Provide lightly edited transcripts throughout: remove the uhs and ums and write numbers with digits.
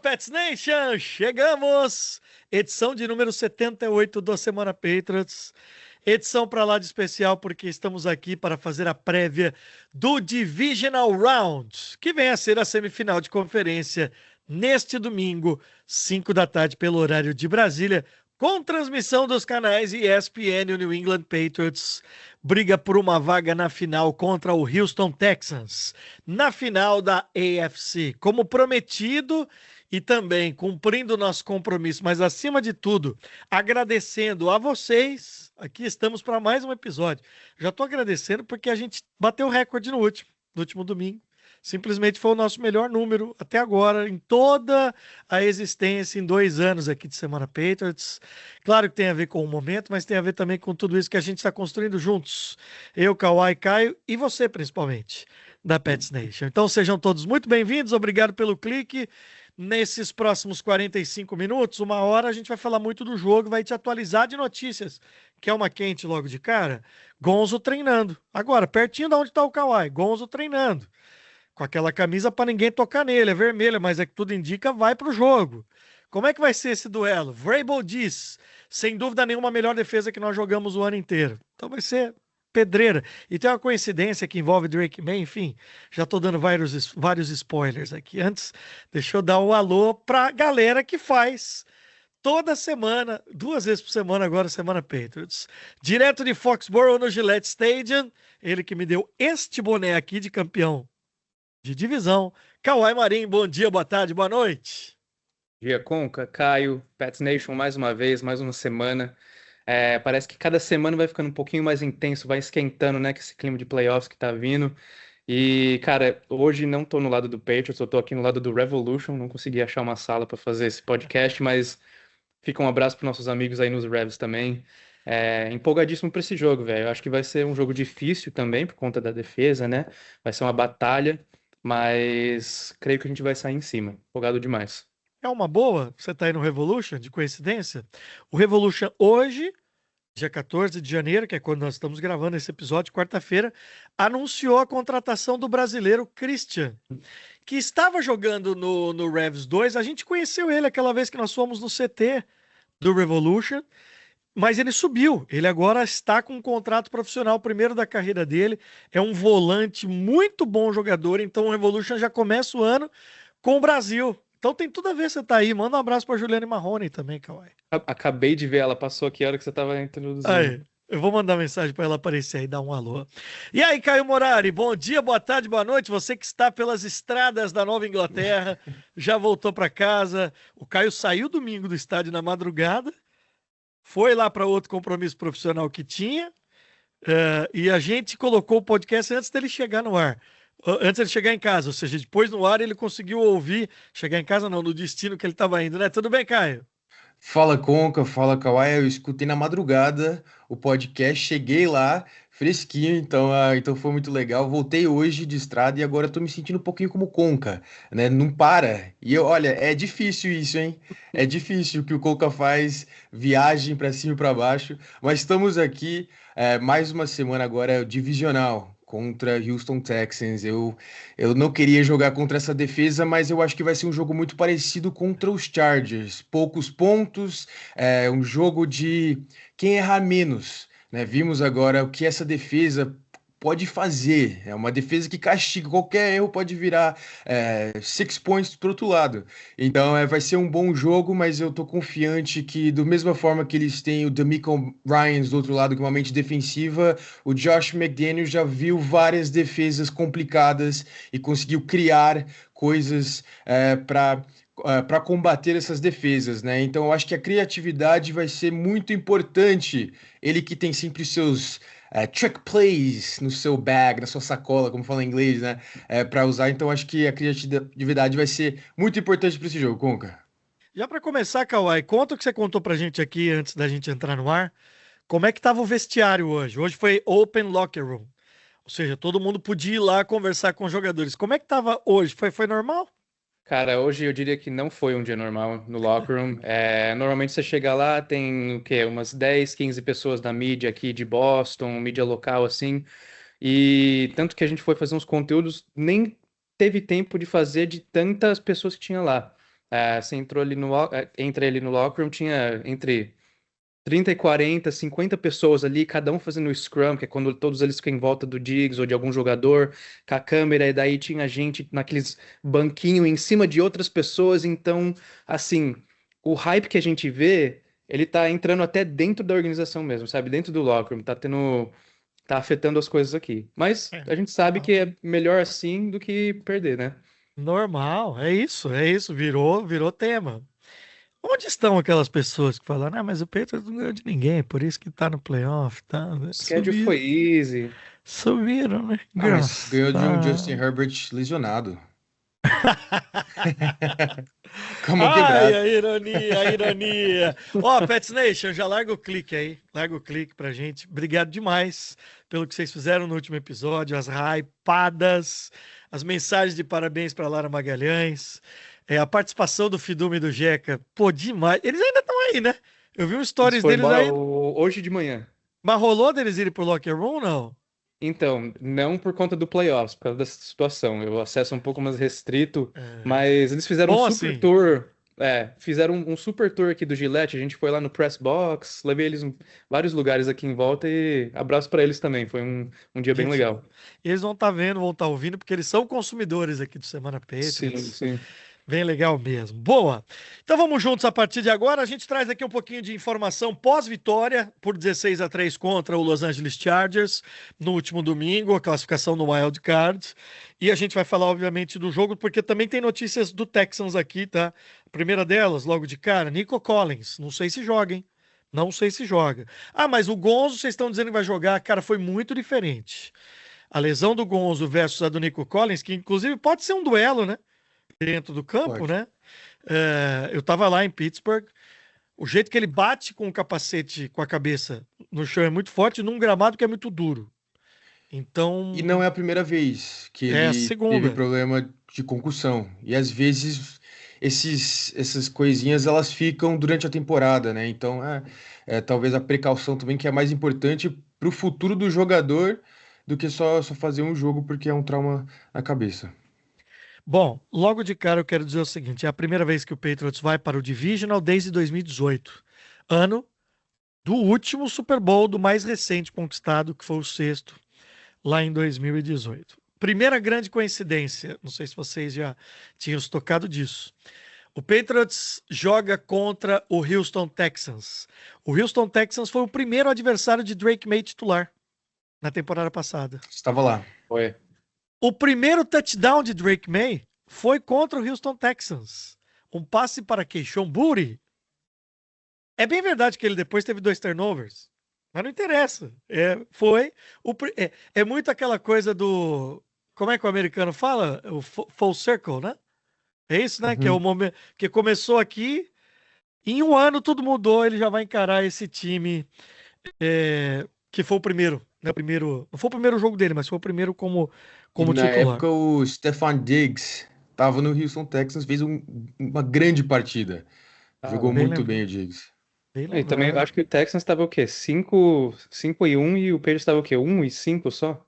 Pets Nation! Chegamos! Edição de número 78 da Semana Patriots. Edição para lá de especial porque estamos aqui para fazer a prévia do Divisional Round, que vem a ser a semifinal de conferência neste domingo, 5 da tarde, pelo horário de Brasília, com transmissão dos canais ESPN e o New England Patriots. Briga por uma vaga na final contra o Houston Texans, na final da AFC. Como prometido e também cumprindo o nosso compromisso, mas acima de tudo, agradecendo a vocês. Aqui estamos para mais um episódio. Já estou agradecendo porque a gente bateu o recorde no último domingo. Simplesmente foi o nosso melhor número até agora, em toda a existência, em 2 anos aqui de Semana Patriots. Claro que tem a ver com o momento, mas tem a ver também com tudo isso que a gente está construindo juntos. Eu, Kawhi, Caio e você, principalmente, da Pets Nation. Então sejam todos muito bem-vindos, obrigado pelo clique. Nesses próximos 45 minutos, 1 hora, a gente vai falar muito do jogo, vai te atualizar de notícias, que é uma quente logo de cara. Gonzo treinando. Agora, pertinho de onde está o Kawhi, Gonzo treinando. Com aquela camisa para ninguém tocar nele, é vermelha, mas é que tudo indica, vai para o jogo. Como é que vai ser esse duelo? Vrabel diz, sem dúvida nenhuma, a melhor defesa que nós jogamos o ano inteiro. Então vai ser pedreira. E tem uma coincidência que envolve Drake May, enfim, já estou dando vários spoilers aqui. Antes, deixa eu dar um alô para a galera que faz toda semana, 2 vezes por semana agora, Semana Patriots. Direto de Foxborough, no Gillette Stadium, ele que me deu este boné aqui de campeão de divisão. Kawhi Marim, bom dia, boa tarde, boa noite. Dia Conca, Caio, Pets Nation mais uma vez, mais uma semana. Parece que cada semana vai ficando um pouquinho mais intenso, vai esquentando, né, com esse clima de playoffs que tá vindo. E, cara, hoje não tô no lado do Patriots, eu tô aqui no lado do Revolution, não consegui achar uma sala para fazer esse podcast, mas fica um abraço para nossos amigos aí nos Revs também. Empolgadíssimo para esse jogo, velho. Eu acho que vai ser um jogo difícil também, por conta da defesa, né? Vai ser uma batalha, mas creio que a gente vai sair em cima. Empolgado demais. É uma boa, você tá aí no Revolution, de coincidência? O Revolution hoje, dia 14 de janeiro, que é quando nós estamos gravando esse episódio, quarta-feira, anunciou a contratação do brasileiro Christian, que estava jogando no Revs 2. A gente conheceu ele aquela vez que nós fomos no CT do Revolution, mas ele subiu. Ele agora está com um contrato profissional, primeiro da carreira dele. É um volante muito bom jogador, então o Revolution já começa o ano com o Brasil. Então tem tudo a ver você tá aí. Manda um abraço para Juliane Marrone também, Kawhi. Acabei de ver, ela passou aqui a hora que você estava introduzindo. Aí, eu vou mandar mensagem para ela aparecer aí, dar um alô. E aí, Caio Morari, bom dia, boa tarde, boa noite. Você que está pelas estradas da Nova Inglaterra, já voltou para casa. O Caio saiu domingo do estádio na madrugada, foi lá para outro compromisso profissional que tinha, e a gente colocou o podcast antes dele chegar no ar. Antes ele chegar em casa, ou seja, depois no ar ele conseguiu ouvir, chegar em casa não, no destino que ele estava indo, né? Tudo bem, Caio? Fala Conca, fala Kawhi, eu escutei na madrugada o podcast, cheguei lá fresquinho, então foi muito legal. Voltei hoje de estrada e agora tô me sentindo um pouquinho como Conca, né? Não para. Olha, é difícil isso, hein? É difícil o que o Conca faz, viagem pra cima e pra baixo, mas estamos aqui, mais uma semana agora divisional contra Houston Texans. Eu não queria jogar contra essa defesa, mas eu acho que vai ser um jogo muito parecido contra os Chargers. Poucos pontos, um jogo de quem errar menos, né? Vimos agora o que essa defesa pode fazer. É uma defesa que castiga. Qualquer erro pode virar 6 points para outro lado. Então vai ser um bom jogo, mas eu tô confiante que, da mesma forma que eles têm o DeMeco Ryans do outro lado, com uma mente defensiva, o Josh McDaniels já viu várias defesas complicadas e conseguiu criar coisas para combater essas defesas, né? Então eu acho que a criatividade vai ser muito importante. Ele que tem sempre os seus trick plays no seu bag, na sua sacola, como fala em inglês, né? Para usar. Então acho que a criatividade vai ser muito importante para esse jogo, Conca. Já para começar, Kawhi, conta o que você contou pra gente aqui antes da gente entrar no ar. Como é que tava o vestiário hoje? Hoje foi Open Locker Room. Ou seja, todo mundo podia ir lá conversar com os jogadores. Como é que tava hoje? Foi normal? Cara, hoje eu diria que não foi um dia normal no locker room. Normalmente você chega lá, tem o quê? Umas 10, 15 pessoas da mídia aqui de Boston, mídia local assim. E tanto que a gente foi fazer uns conteúdos, nem teve tempo de fazer de tantas pessoas que tinha lá. Você entra ali no locker room, tinha entre 30 e 40, 50 pessoas ali, cada um fazendo o scrum, que é quando todos eles ficam em volta do Diggs ou de algum jogador, com a câmera, e daí tinha gente naqueles banquinhos em cima de outras pessoas. Então, assim, o hype que a gente vê, ele tá entrando até dentro da organização mesmo, sabe? Dentro do locker room, tá afetando as coisas aqui. Mas É, a gente sabe que é melhor assim do que perder, né? normal, é isso, virou tema. Onde estão aquelas pessoas que falaram, ah, mas o Patriots não ganhou de ninguém, por isso que tá no playoff, tá? O schedule Subiram, foi easy. subiram, né? Ah, mas ganhou de um Justin Engraçado. Herbert lesionado. Com a mão Ai, quebrada. a ironia, a ironia. Ó, Pets Nation, já larga o clique aí. Larga o clique pra gente. Obrigado demais pelo que vocês fizeram no último episódio, as hypadas, as mensagens de parabéns pra Lara Magalhães, a participação do Fidume e do Jeca. Pô, demais. Eles ainda estão aí, né? Eu vi um Eles stories foram deles embora aí. hoje de manhã. Mas rolou deles irem pro Locker Room, não? Então, não por conta do playoffs, por causa dessa situação. O acesso é um pouco mais restrito, É. mas eles fizeram um Bom super assim. tour. Fizeram um super tour aqui do Gillette. A gente foi lá no Press Box, levei eles em vários lugares aqui em volta e abraço pra eles também. Foi um dia bem Gente boa. legal. Eles vão estar vendo, vão estar ouvindo, porque eles são consumidores aqui do Semana Sim, Patriots. sim. Bem legal mesmo. Boa. Então vamos juntos a partir de agora. A gente traz aqui um pouquinho de informação pós-vitória por 16-3 contra o Los Angeles Chargers no último domingo, a classificação no Wild Card. E a gente vai falar, obviamente, do jogo, porque também tem notícias do Texans aqui, tá? A primeira delas, logo de cara, Nico Collins. Não sei se joga, hein? Não sei se joga. Ah, mas o Gonzo, vocês estão dizendo que vai jogar. Cara, foi muito diferente. A lesão do Gonzo versus a do Nico Collins, que inclusive pode ser um duelo, né? Dentro do campo, Pode. né? Eu tava lá em Pittsburgh. O jeito que ele bate com o capacete, com a cabeça no chão é muito forte, num gramado que é muito duro. E não Então, é a primeira vez que é a ele teve segunda. problema de concussão. E às vezes essas coisinhas elas ficam durante a temporada, né? Então é talvez a precaução também que é mais importante para o futuro do jogador do que só fazer um jogo porque é um trauma na cabeça. Bom, logo de cara eu quero dizer o seguinte: é a primeira vez que o Patriots vai para o Divisional desde 2018, ano do último Super Bowl, do mais recente conquistado, que foi o sexto, lá em 2018. Primeira grande coincidência, não sei se vocês já tinham se tocado disso. O Patriots joga contra o Houston Texans. O Houston Texans foi o primeiro adversário de Drake May titular na temporada passada. Estava lá. Foi. O primeiro touchdown de Drake May foi contra o Houston Texans. Um passe para Keishon Boutte. É bem verdade que ele depois teve 2 turnovers, mas não interessa. É muito aquela coisa do. Como é que o americano fala? O full circle, né? É isso, né? Que é o Uhum. momento que começou aqui. Em um ano tudo mudou, ele já vai encarar esse time que foi o primeiro, né? Não foi o primeiro jogo dele, mas foi o primeiro como, E como na titular. época o Stefan Diggs estava no Houston Texans, fez uma grande partida. Tava. Jogou Bem muito bem lembrado. o Diggs. Bem E também eu lembrado. acho que o Texans estava o quê? 5-1 e o Patriots estava o quê? 1-5 só?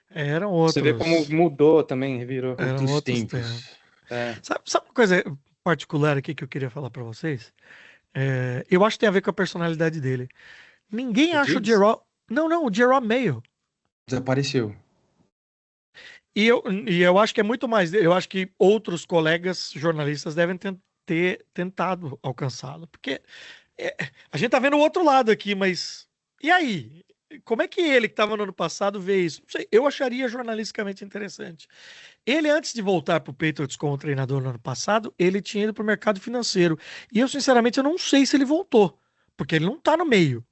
Eram Você vê como outros, mudou também, revirou. eram Outros outros tempos. tempos. É. Sabe uma coisa particular aqui que eu queria falar pra vocês? Eu acho que tem a ver com a personalidade dele. Ninguém O acha o Diggs? Jerome. Não, não, o Jerome Mayo. Desapareceu. E eu acho que é muito mais dele. Eu acho que outros colegas jornalistas devem ter tentado alcançá-lo. Porque é, a gente tá vendo o outro lado aqui, mas. E aí? Como é que ele, que estava no ano passado, vê isso? Não sei, eu acharia jornalisticamente interessante. Ele, antes de voltar para o Patriots como treinador no ano passado, ele tinha ido para o mercado financeiro. E eu, sinceramente, eu não sei se ele voltou. Porque ele não tá no meio,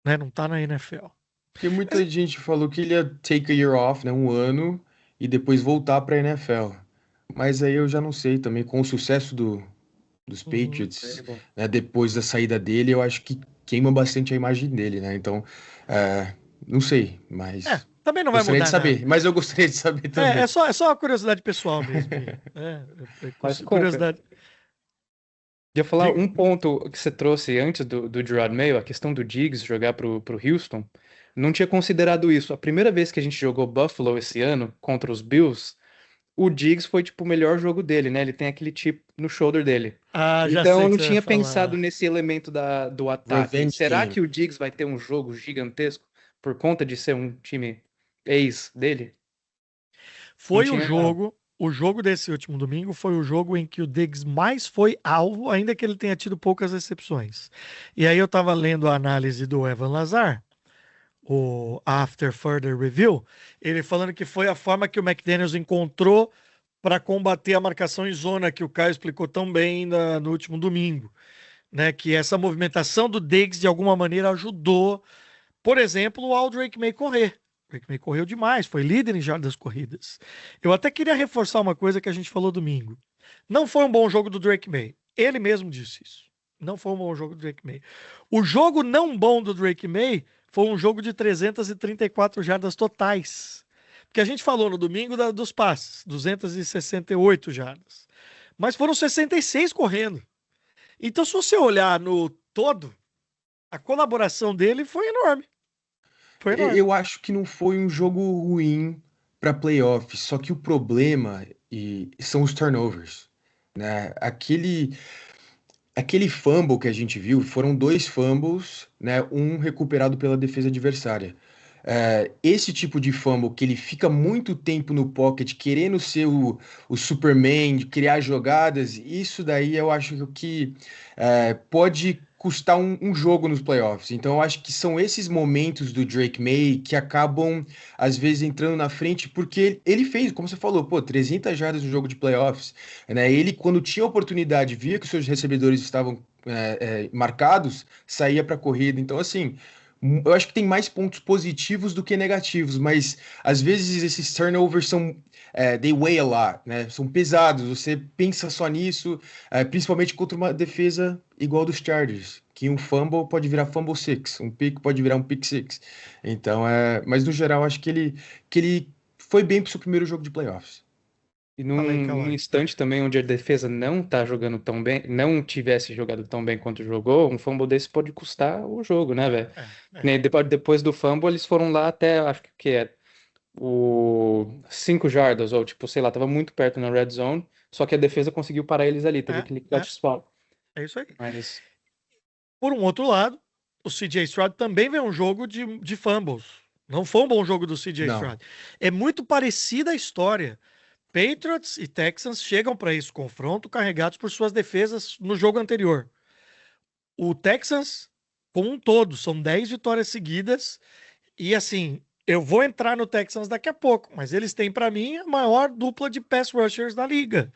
né? Não tá na NFL. Porque Mas, muita gente falou que ele ia take a year off, né, um ano, e depois voltar para a NFL. Mas aí eu já não sei também, com o sucesso dos uhum. Patriots, né, depois da saída dele, eu acho que queima bastante a imagem dele, né? Então, não sei, mas Também não vai gostaria de mudar nada. saber. Mas eu gostaria de saber É também. só, é só uma curiosidade pessoal mesmo, minha. Mas, Conca, Curiosidade. ia falar Diga. um ponto que você trouxe antes do Gerard Mayo, a questão do Diggs jogar pro Houston. Não tinha considerado isso. A primeira vez que a gente jogou Buffalo esse ano contra os Bills, o Diggs foi, tipo, o melhor jogo dele, né? Ele tem aquele chip no shoulder dele. Ah, já Então, sei eu o não que você vai tinha pensado falar. nesse elemento do ataque. Revenge Será game. que o Diggs vai ter um jogo gigantesco por conta de ser um time ex dele? Não Foi tinha. o jogo desse último domingo foi o jogo em que o Diggs mais foi alvo, ainda que ele tenha tido poucas recepções. E aí eu estava lendo a análise do Evan Lazar, o After Further Review, ele falando que foi a forma que o McDaniels encontrou para combater a marcação em zona, que o Caio explicou tão bem no último domingo, né? Que essa movimentação do Diggs de alguma maneira ajudou, por exemplo, ao Drake May correr. O Drake May correu demais, foi líder em jardas corridas. Eu até queria reforçar uma coisa que a gente falou domingo. Não foi um bom jogo do Drake May. Ele mesmo disse isso. Não foi um bom jogo do Drake May. O jogo não bom do Drake May foi um jogo de 334 jardas totais. Porque a gente falou no domingo dos passes, 268 jardas. Mas foram 66 correndo. Então, se você olhar no todo, a colaboração dele foi enorme. Foi enorme. Eu acho que não foi um jogo ruim para playoffs, só que o problema são os turnovers, né? Aquele fumble que a gente viu, foram dois fumbles, né? Um recuperado pela defesa adversária. Esse tipo de fumble que ele fica muito tempo no pocket, querendo ser o Superman, de criar jogadas, isso daí eu acho que pode custar um jogo nos playoffs. Então eu acho que são esses momentos do Drake May que acabam, às vezes, entrando na frente, porque ele fez, como você falou, pô, 300 jardas no jogo de playoffs, né? Ele, quando tinha oportunidade, via que os seus recebedores estavam marcados, saía para corrida. Então, assim, eu acho que tem mais pontos positivos do que negativos, mas às vezes esses turnovers são they weigh a lot, né? São pesados. Você pensa só nisso, principalmente contra uma defesa igual dos Chargers, que um fumble pode virar fumble six, um pick pode virar um pick six. Então, mas no geral acho que ele foi bem pro seu primeiro jogo de playoffs. E Fala aí, num Kawhi. instante também onde a defesa não tá jogando tão bem, não tivesse jogado tão bem quanto jogou, um fumble desse pode custar o jogo, né, velho? É, é. Nem depois do fumble, eles foram lá até, acho que é o 5 jardas, ou tipo, sei lá, tava muito perto na red zone, só que a defesa conseguiu parar eles ali, teve aquele clutch spot. É isso aí. Mas Por um outro lado, o CJ Stroud também vem um jogo de fumbles. Não foi um bom jogo do CJ Não. Stroud. É muito parecida a história. Patriots e Texans chegam para esse confronto carregados por suas defesas no jogo anterior. O Texans, como um todo, são 10 vitórias seguidas. E assim, eu vou entrar no Texans daqui a pouco, mas eles têm para mim a maior dupla de pass rushers da liga.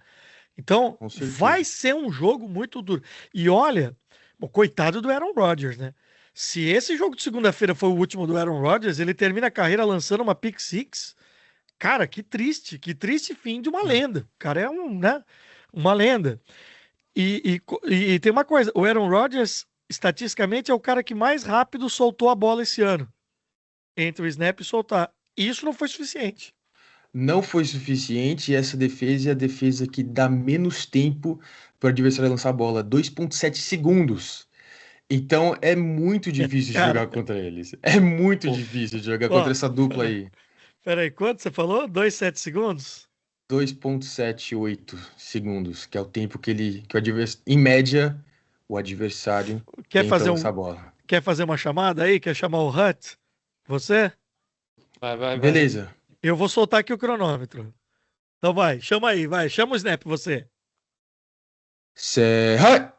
Então, Com vai certeza. ser um jogo muito duro. E olha, o coitado do Aaron Rodgers, né? Se esse jogo de segunda-feira foi o último do Aaron Rodgers, ele termina a carreira lançando uma pick six. Cara, que triste fim de uma lenda. O cara é né, uma lenda. E tem uma coisa, o Aaron Rodgers, estatisticamente, é o cara que mais rápido soltou a bola esse ano, entre o snap e soltar. E isso não foi suficiente. Não foi suficiente e essa defesa é a defesa que dá menos tempo para o adversário lançar a bola, 2,7 segundos. Então é muito difícil de Cara, jogar contra eles. É muito pô, difícil de jogar contra ó, essa dupla aí. peraí, quanto você falou? 2,7 segundos? 2,78 segundos, que é o tempo que o adversário, em média, o adversário Quer tenta fazer lançar a um, bola. quer fazer uma chamada aí? Quer chamar o Hut? Você? vai. Beleza. Eu vou soltar aqui o cronômetro. Então vai, chama aí, vai, chama o Snap você. Serra!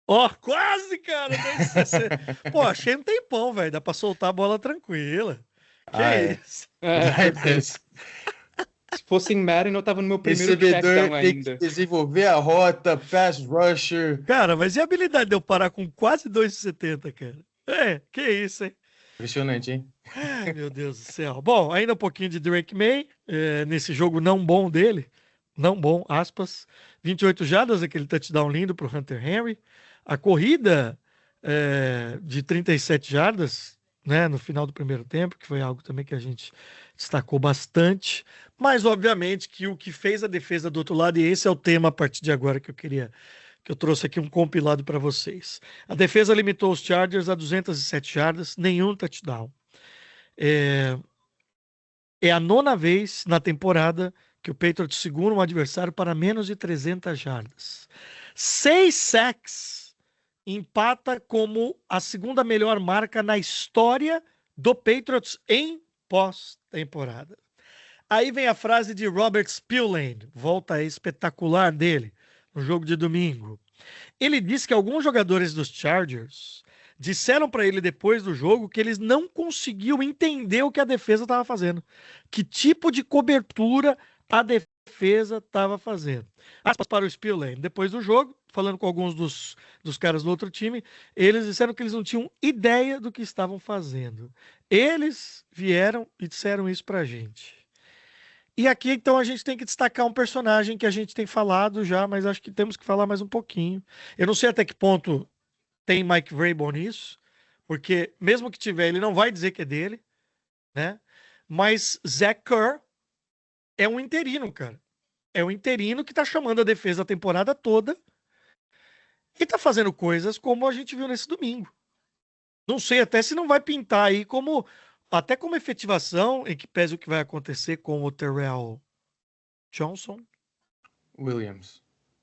Ó, quase, cara, 2,60. Pô, achei um tempão, velho, dá pra soltar a bola tranquila. Que Ah, é. isso? É, se fosse em Madden, eu tava no meu primeiro Recebedor checkdown tem que ainda. desenvolver a rota, pass rusher. Cara, mas e a habilidade de eu parar com quase 2,70, cara? Que isso, hein? Impressionante, hein? Ai, meu Deus do céu. Bom, ainda um pouquinho de Drake May, nesse jogo não bom dele. Não bom, aspas. 28 jardas, aquele touchdown lindo pro Hunter Henry. A corrida de 37 jardas, né, no final do primeiro tempo, que foi algo também que a gente destacou bastante. Mas, obviamente, que o que fez a defesa do outro lado, e esse é o tema a partir de agora que eu trouxe aqui um compilado para vocês. A defesa limitou os Chargers a 207 jardas, nenhum touchdown. É, É a 9ª vez na temporada que o Patriots segura um adversário para menos de 300 jardas. 6 sacks, empata como a segunda melhor marca na história do Patriots em pós-temporada. Aí vem a frase de Robert Spillane, volta espetacular dele no jogo de domingo. Ele disse que alguns jogadores dos Chargers disseram para ele depois do jogo que eles não conseguiam entender o que a defesa estava fazendo. Que tipo de cobertura a defesa estava fazendo. Aspas para o Spillane. Depois do jogo, falando com alguns dos caras do outro time, eles disseram que eles não tinham ideia do que estavam fazendo. Eles vieram e disseram isso pra gente. E aqui, então, a gente tem que destacar um personagem que a gente tem falado já, mas acho que temos que falar mais um pouquinho. Eu não sei até que ponto tem Mike Vrabel nisso, porque mesmo que tiver, ele não vai dizer que é dele, né? Mas Zach Kerr é um interino, cara. É um interino que tá chamando a defesa a temporada toda e tá fazendo coisas como a gente viu nesse domingo. Não sei até se não vai pintar aí como até como efetivação, em que pese o que vai acontecer com o Terrell Johnson.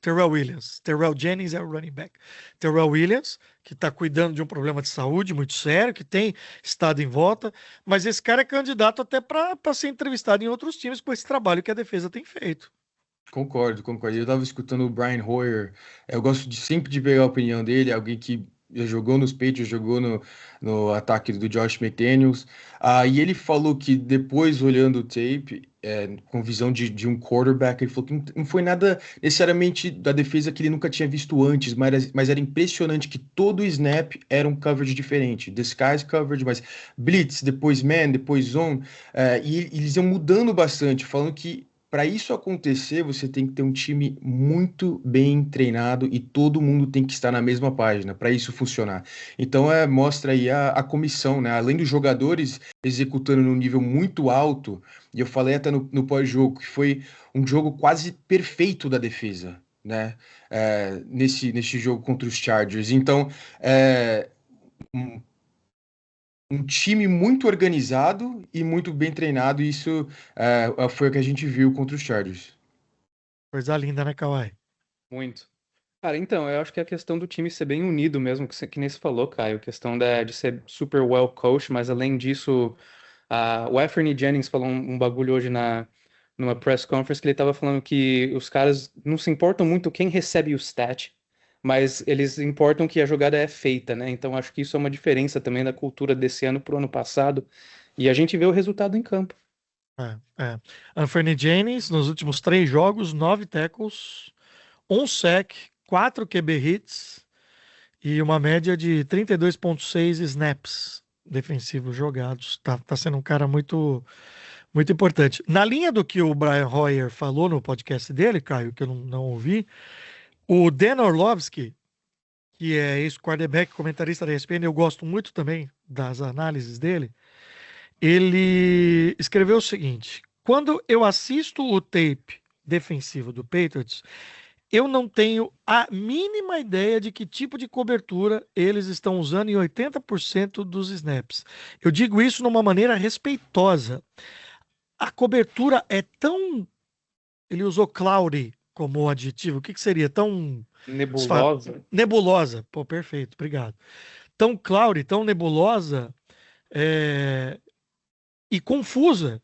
Terrell Williams. Terrell Jennings é o running back. Terrell Williams, que está cuidando de um problema de saúde muito sério, que tem estado em volta, mas esse cara é candidato até para ser entrevistado em outros times com esse trabalho que a defesa tem feito. Concordo. Eu estava escutando o Brian Hoyer. Eu gosto sempre de pegar a opinião dele, alguém que já jogou nos Patriots, jogou no ataque do Josh McDaniels. E ele falou que depois, olhando o tape, com visão de um quarterback, ele falou que não foi nada necessariamente da defesa que ele nunca tinha visto antes, mas era impressionante que todo snap era um coverage diferente. Disguise coverage, mas blitz, depois man, depois zone. E eles iam mudando bastante, falando que para isso acontecer, você tem que ter um time muito bem treinado e todo mundo tem que estar na mesma página para isso funcionar. Então, mostra aí a comissão, né? Além dos jogadores executando num nível muito alto, e eu falei até no pós-jogo que foi um jogo quase perfeito da defesa, né? Nesse jogo contra os Chargers. Então, um time muito organizado e muito bem treinado, e isso foi o que a gente viu contra os Chargers. Coisa linda, né, Kawhi? Muito. Cara, então, eu acho que é a questão do time ser bem unido mesmo, que nem você falou, Caio, a questão de ser super well coached, mas além disso, o Anthony Jennings falou um bagulho hoje numa press conference que ele tava falando que os caras não se importam muito quem recebe o stat, mas eles importam que a jogada é feita, né? Então acho que isso é uma diferença também da cultura desse ano pro ano passado, e a gente vê o resultado em campo. Anthony Jennings, nos últimos 3 jogos, 9 tackles, 1 sack, 4 QB hits e uma média de 32,6 snaps defensivos jogados. Tá sendo um cara muito, muito importante. Na linha do que o Brian Hoyer falou no podcast dele, Caio, que eu não ouvi, o Dan Orlovsky, que é ex-quarterback, comentarista da ESPN, eu gosto muito também das análises dele, ele escreveu o seguinte: quando eu assisto o tape defensivo do Patriots, eu não tenho a mínima ideia de que tipo de cobertura eles estão usando em 80% dos snaps. Eu digo isso numa maneira respeitosa. A cobertura é tão... Ele usou cloudy como adjetivo. O que seria? Tão... Nebulosa. Nebulosa. Pô, perfeito. Obrigado. Tão cloudy, tão nebulosa e confusa.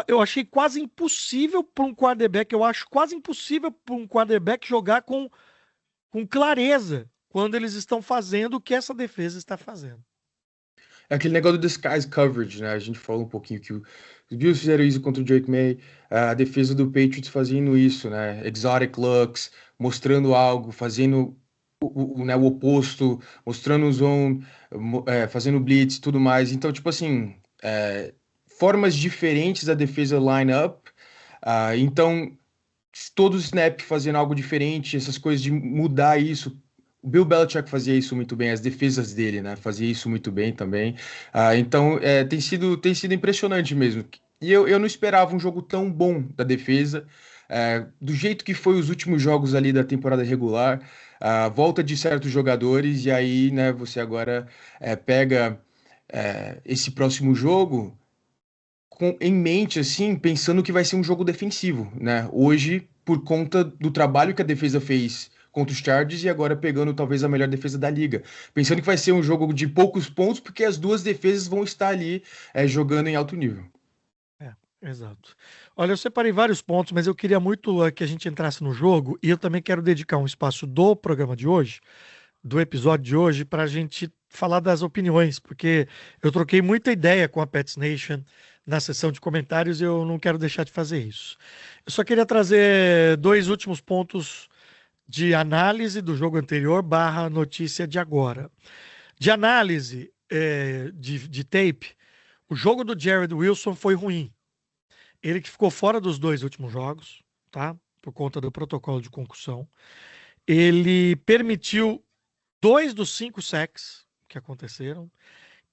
Eu achei quase impossível para um quarterback, eu acho quase impossível para um quarterback jogar com clareza quando eles estão fazendo o que essa defesa está fazendo. É aquele negócio do disguise coverage, né? A gente falou um pouquinho que os Bills fizeram isso contra o Drake May, a defesa do Patriots fazendo isso, né? Exotic looks, mostrando algo, fazendo né, o oposto, mostrando o zone, fazendo blitz e tudo mais. Então, tipo assim, formas diferentes da defesa line up. Então, todo snap fazendo algo diferente, essas coisas de mudar isso. O Bill Belichick fazia isso muito bem, as defesas dele, né? Fazia isso muito bem também. Então, tem sido impressionante mesmo. E eu não esperava um jogo tão bom da defesa, do jeito que foi os últimos jogos ali da temporada regular, a volta de certos jogadores, e aí, né, você agora pega esse próximo jogo em mente, assim, pensando que vai ser um jogo defensivo, né? Hoje, por conta do trabalho que a defesa fez contra os Chargers e agora pegando talvez a melhor defesa da liga. Pensando que vai ser um jogo de poucos pontos, porque as duas defesas vão estar ali jogando em alto nível. Exato. Olha, eu separei vários pontos, mas eu queria muito que a gente entrasse no jogo e eu também quero dedicar um espaço do programa de hoje, do episódio de hoje, para a gente falar das opiniões, porque eu troquei muita ideia com a Pets Nation na sessão de comentários e eu não quero deixar de fazer isso. Eu só queria trazer dois últimos pontos de análise do jogo anterior barra notícia de agora. De análise de tape, o jogo do Jared Wilson foi ruim. Ele que ficou fora dos dois últimos jogos, tá? Por conta do protocolo de concussão. Ele permitiu 2 dos 5 sacks que aconteceram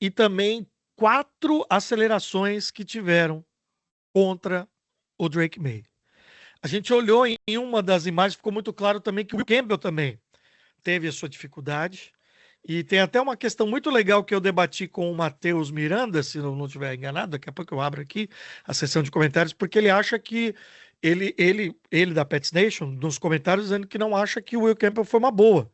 e também 4 acelerações que tiveram contra o Drake May. A gente olhou em uma das imagens, ficou muito claro também que o Will Campbell também teve a sua dificuldade. E tem até uma questão muito legal que eu debati com o Matheus Miranda, se eu não estiver enganado, daqui a pouco eu abro aqui a sessão de comentários, porque ele acha que ele da Pets Nation, nos comentários, dizendo que não acha que o Will Campbell foi uma boa.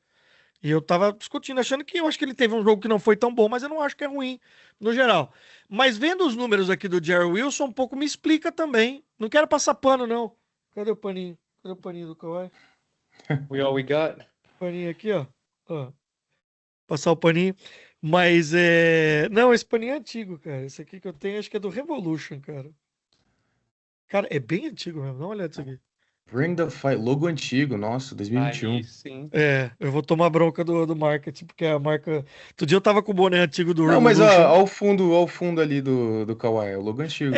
E eu tava discutindo, achando que eu acho que ele teve um jogo que não foi tão bom, mas eu não acho que é ruim no geral. Mas vendo os números aqui do Jerry Wilson, um pouco me explica também. Não quero passar pano, não. Cadê o paninho? Cadê o paninho do Kawhi? We all we got. Paninho aqui, ó. Ó. Passar o paninho. Mas não, esse paninho é antigo, cara. Esse aqui que eu tenho, acho que é do Revolution, cara. Cara, é bem antigo mesmo. Dá uma olhada nisso aqui. Bring the Fight, logo antigo, nossa, 2021. Aí sim. Eu vou tomar bronca do marketing, porque a marca. Outro dia eu tava com o boné antigo do Não, mas Revolution. ao fundo ali do Kawhi, é o logo antigo.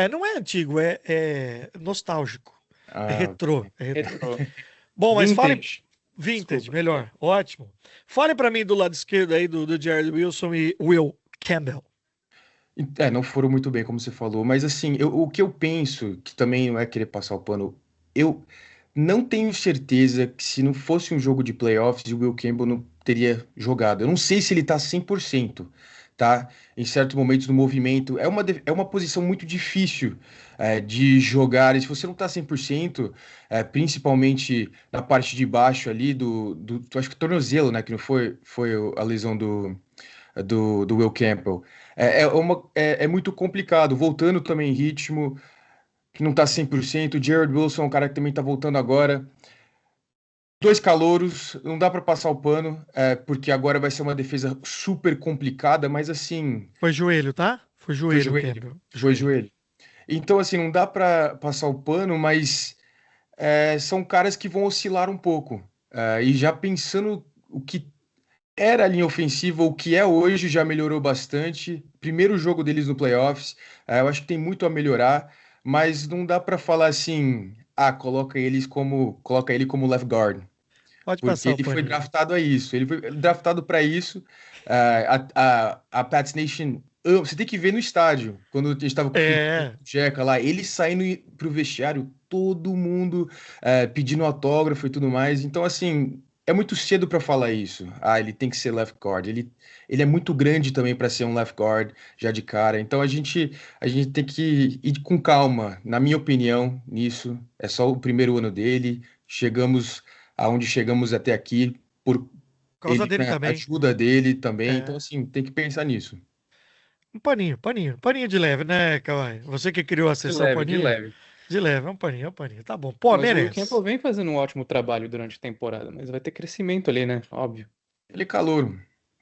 Não é antigo, é nostálgico. É retrô. Ok. É retrô. Retrô. Bom, mas fale. Vintage. Vintage, Desculpa. melhor. Ótimo. Fale pra mim do lado esquerdo aí do Jared Wilson e Will Campbell. Não foram muito bem, como você falou, mas assim, o que eu penso, que também não é querer passar o pano, eu não tenho certeza que se não fosse um jogo de playoffs, o Will Campbell não teria jogado. Eu não sei se ele tá 100%, tá? Em certos momentos do movimento, é uma posição muito difícil de jogar, e se você não tá 100%, principalmente na parte de baixo ali acho que tornozelo, né, que não foi a lesão do Will Campbell. É muito complicado, voltando também em ritmo, que não tá 100%. O Jared Wilson é um cara que também tá voltando agora. Dois calouros, não dá para passar o pano, porque agora vai ser uma defesa super complicada, mas assim, Foi joelho, tá? Foi foi joelho, joelho, Campbell. foi joelho. Então, assim, não dá para passar o pano, mas são caras que vão oscilar um pouco. E já pensando o que era a linha ofensiva, o que é hoje já melhorou bastante. Primeiro jogo deles no playoffs, eu acho que tem muito a melhorar, mas não dá para falar assim, coloca ele como left guard, Pode porque passar o ele foi paninho. draftado a isso. Ele foi draftado para isso. A Pats Nation, você tem que ver no estádio, quando a gente estava com É, o Jeca lá, ele saindo pro vestiário, todo mundo pedindo autógrafo e tudo mais. Então, assim, é muito cedo para falar isso. Ele tem que ser left guard. Ele é muito grande também para ser um left guard já de cara. Então, a gente tem que ir com calma, na minha opinião, nisso. É só o primeiro ano dele. Chegamos aonde chegamos até aqui por por causa ele, dele né, também. ajuda dele também. Então, É. assim, tem que pensar nisso. Um paninho, paninho. Paninho de leve, né, Kawhi? Você que criou a De sessão leve, de paninho? leve. De leve, é um paninho. Tá bom. Não, Pô, mas o Will merece. Campbell vem fazendo um ótimo trabalho durante a temporada, mas vai ter crescimento ali, né? Óbvio. Ele é calouro.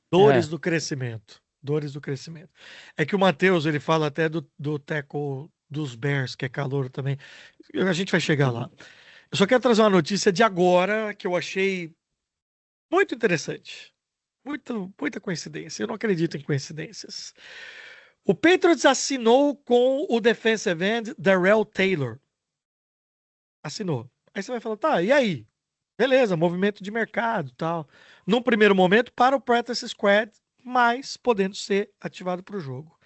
Dores É. do crescimento. Dores do crescimento. É que o Matheus, ele fala até do tackle dos Bears, que é calor também. A gente vai chegar lá. Eu só quero trazer uma notícia de agora que eu achei muito interessante. Muita coincidência. Eu não acredito em coincidências. O Patriots assinou com o defensive end Darrell Taylor. Assinou. Aí você vai falar, tá, e aí? Beleza, movimento de mercado, tal. Num primeiro momento, para o practice squad, mas podendo ser ativado para o jogo.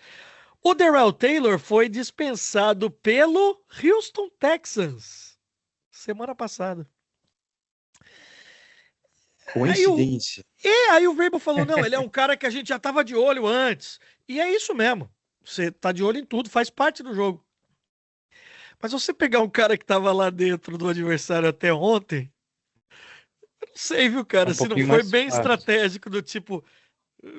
O Darrell Taylor foi dispensado pelo Houston Texans semana passada. Aí o, Coincidência. aí o Vrabel falou, não, ele é um cara que a gente já estava de olho antes. E é isso mesmo. Você tá de olho em tudo, faz parte do jogo. Mas você pegar um cara que tava lá dentro do adversário até ontem, eu não sei, viu, É cara, um se não pouquinho foi mais bem fácil. estratégico do tipo,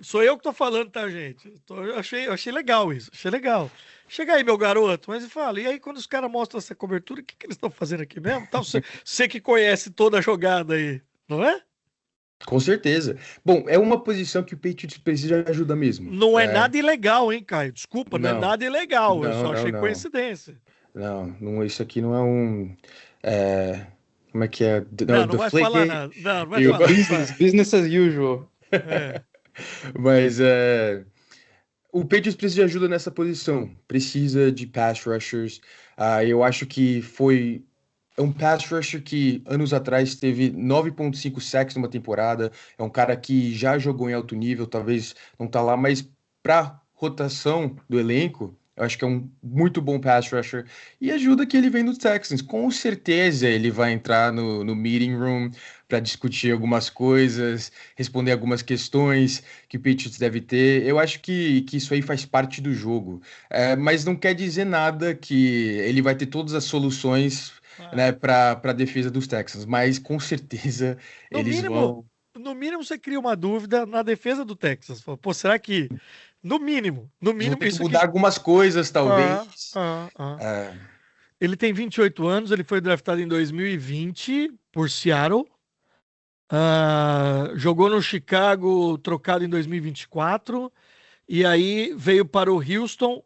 sou eu que tô falando, tá, gente? Eu achei legal isso, achei legal. Chega aí, meu garoto, mas fala, e aí quando os caras mostram essa cobertura, o que que eles estão fazendo aqui mesmo? Tá, você que conhece toda a jogada aí, não é? Com certeza. Bom, é uma posição que o Patriots precisa de ajuda mesmo. Não é nada ilegal, hein, Caio? Desculpa, não é Não, nada ilegal, eu não, só não, achei não. coincidência. Não, não, isso aqui não é um. é, Como é que é? Não, Não, não The vai falar Flake nada. Não, não vai e o. falar. Business as usual. É. Mas o Patriots precisa de ajuda nessa posição. Precisa de pass rushers. Eu acho que foi um pass rusher que anos atrás teve 9,5 sacks numa temporada. É um cara que já jogou em alto nível, talvez não tá lá, mas para rotação do elenco, eu acho que é um muito bom pass rusher. E ajuda que ele vem dos Texans. Com certeza ele vai entrar no meeting room para discutir algumas coisas, responder algumas questões que o Patriots deve ter. Eu acho que isso aí faz parte do jogo. Mas não quer dizer nada que ele vai ter todas as soluções, Ah. né, para a defesa dos Texans, mas com certeza No eles mínimo, vão, no mínimo você cria uma dúvida na defesa do Texas. Fala, pô, será que, no eles vão mínimo, ter que isso mudar aqui. algumas coisas, Ah, talvez. ah, ah. É, Ele tem 28 anos, ele foi draftado em 2020 por Seattle. Jogou no Chicago, trocado em 2024. E aí veio para o Houston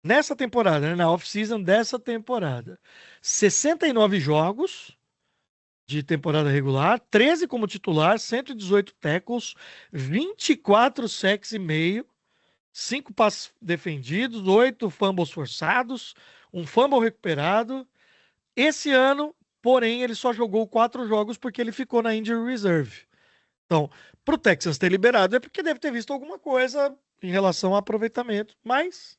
nessa temporada, né, na off-season dessa temporada. 69 jogos de temporada regular, 13 como titular, 118 tackles, 24 sacks e meio, 5 passes defendidos, 8 fumbles forçados, um fumble recuperado. Esse ano, porém, ele só jogou 4 jogos porque ele ficou na injury reserve. Então, para o Texans ter liberado é porque deve ter visto alguma coisa em relação ao aproveitamento, mas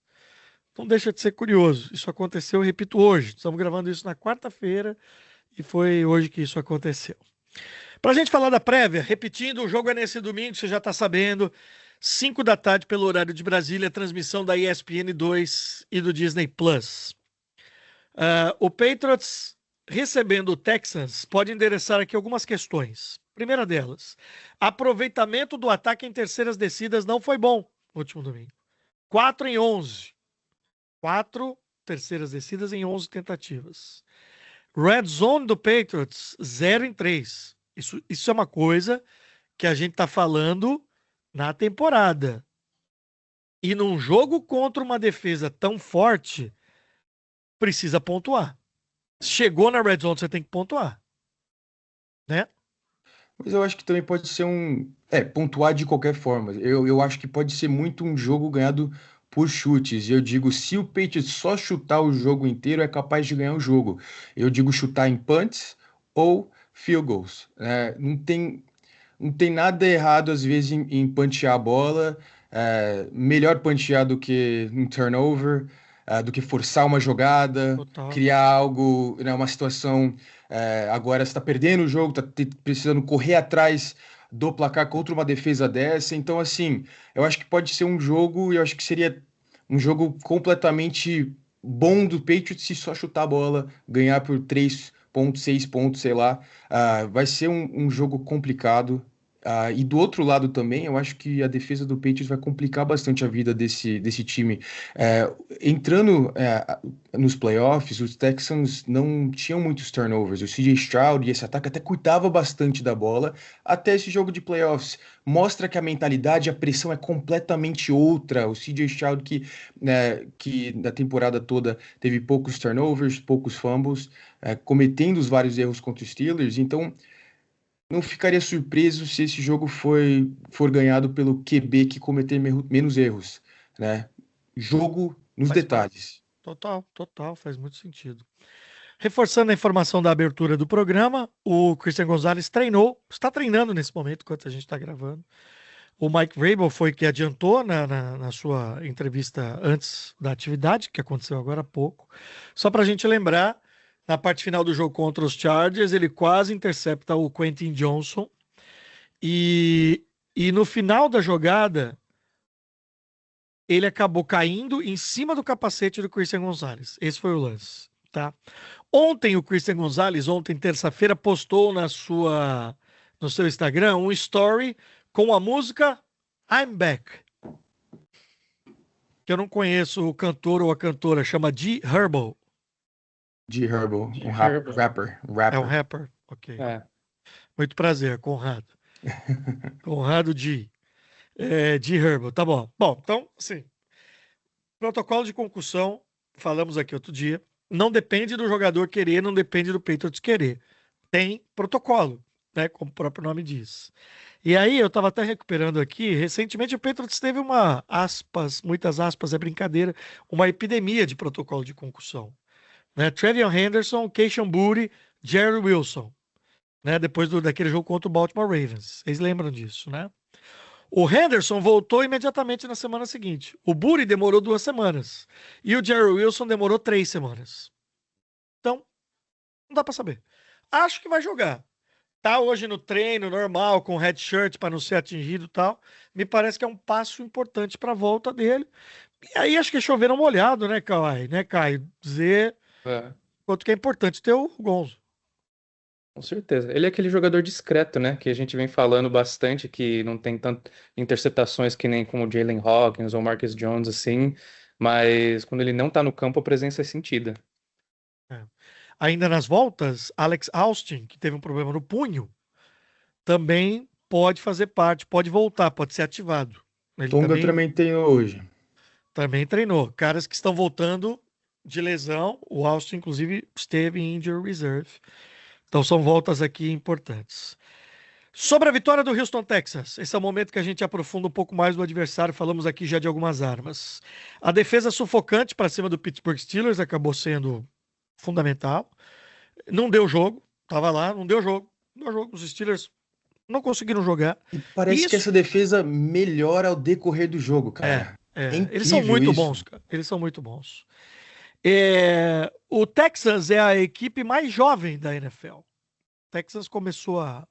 não deixa de ser curioso. Isso aconteceu, repito, hoje. Estamos gravando isso na quarta-feira e foi hoje que isso aconteceu. Para a gente falar da prévia, repetindo, o jogo é nesse domingo, você já está sabendo, 5 da tarde pelo horário de Brasília, transmissão da ESPN 2 e do Disney Plus. O Patriots recebendo o Texans pode endereçar aqui algumas questões. Primeira delas, aproveitamento do ataque em terceiras descidas não foi bom no último domingo. 4 em 11. 4 terceiras descidas em 11 tentativas. Red Zone do Patriots, 0 em 3. Isso é uma coisa que a gente está falando na temporada. E num jogo contra uma defesa tão forte, precisa pontuar. Chegou na Red Zone, você tem que pontuar, né? mas eu acho que também pode ser pontuar de qualquer forma. Eu acho que pode ser muito um jogo ganhado por chutes. E eu digo, se o Patriots só chutar o jogo inteiro, é capaz de ganhar o jogo. Eu digo chutar em punts ou field goals, né? Não tem nada errado, às vezes, em pantear a bola. Melhor pantear do que um turnover, do que forçar uma jogada, Total. criar algo, né, uma situação. Agora você está perdendo o jogo, está precisando correr atrás do placar contra uma defesa dessa. Então, assim, eu acho que pode ser um jogo, e eu acho que seria um jogo completamente bom do Patriots se só chutar a bola, ganhar por 3 pontos, 6 pontos, sei lá. Vai ser um jogo complicado. E do outro lado também, eu acho que a defesa do Patriots vai complicar bastante a vida desse time. É, Entrando nos playoffs, os Texans não tinham muitos turnovers. O CJ Stroud e esse ataque até cuidava bastante da bola até esse jogo de playoffs. Mostra que a mentalidade, a pressão é completamente outra. O CJ Stroud que na temporada toda teve poucos turnovers, poucos fumbles, cometendo os vários erros contra os Steelers. Então, não ficaria surpreso se esse jogo for ganhado pelo QB que cometer menos erros, né? Jogo nos Faz parte. detalhes. Total, total, faz muito sentido. Reforçando a informação da abertura do programa, o Christian Gonzalez está treinando nesse momento, enquanto a gente está gravando. O Mike Vrabel foi que adiantou na sua entrevista antes da atividade, que aconteceu agora há pouco. Só para a gente lembrar, na parte final do jogo contra os Chargers, ele quase intercepta o Quentin Johnson. E no final da jogada, ele acabou caindo em cima do capacete do Christian Gonzalez. Esse foi o lance, tá? Ontem o Christian Gonzalez, ontem terça-feira, postou no seu Instagram um story com a música I'm Back. Que eu não conheço o cantor ou a cantora, chama G Herbo. G Herbo, rapper. É um rapper, ok. É. Muito prazer, Conrado. Conrado G. G Herbo, tá bom. Bom, então, assim, protocolo de concussão, falamos aqui outro dia, não depende do jogador querer, não depende do Patriots querer. Tem protocolo, né, como o próprio nome diz. E aí, eu estava até recuperando aqui, recentemente o Patriots teve uma, aspas, muitas aspas, é brincadeira, uma epidemia de protocolo de concussão. Né? Trevion Henderson, Keishon Boutte, Jerry Wilson, né? Depois daquele jogo contra o Baltimore Ravens. Vocês lembram disso, né? O Henderson voltou imediatamente na semana seguinte. O Boutte demorou 2 semanas. E o Jerry Wilson demorou 3 semanas. Então, não dá para saber. Acho que vai jogar. Tá hoje no treino normal, com headshirt para não ser atingido e tal. Me parece que é um passo importante para a volta dele. E aí acho que é chover no molhado, né, Kawhi? Né, Caio? Dizer quanto que é importante ter o Gonzo. Com certeza. Ele é aquele jogador discreto, né? Que a gente vem falando bastante, que não tem tantas interceptações que nem como o Jalen Hawkins ou Marcus Jones, assim. Mas quando ele não tá no campo, a presença é sentida. Ainda nas voltas, Alex Austin, que teve um problema no punho, também pode fazer parte, pode voltar, pode ser ativado. Ele Tonga também treinou hoje. Também treinou. Caras que estão voltando de lesão. O Austin, inclusive, esteve em injury reserve. Então são voltas aqui importantes. Sobre a vitória do Houston Texans, esse é o momento que a gente aprofunda um pouco mais do adversário. Falamos aqui já de algumas armas. A defesa sufocante para cima do Pittsburgh Steelers acabou sendo fundamental. Não deu jogo, tava lá, não deu jogo. Não deu jogo. Os Steelers não conseguiram jogar. E parece que essa defesa melhora ao decorrer do jogo, cara. Eles são muito bons, cara. Eles são muito bons. O Texans é a equipe mais jovem da NFL. O Texans começou a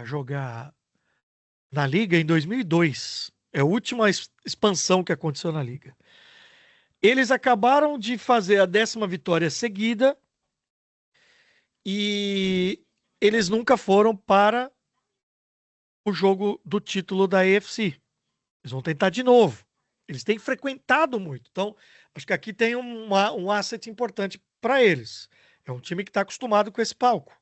jogar na liga em 2002. É a última expansão que aconteceu na liga. Eles acabaram de fazer a 10ª vitória seguida e eles nunca foram para o jogo do título da AFC. Eles vão tentar de novo. Eles têm frequentado muito. Então, acho que aqui tem um asset importante para eles. É um time que está acostumado com esse palco.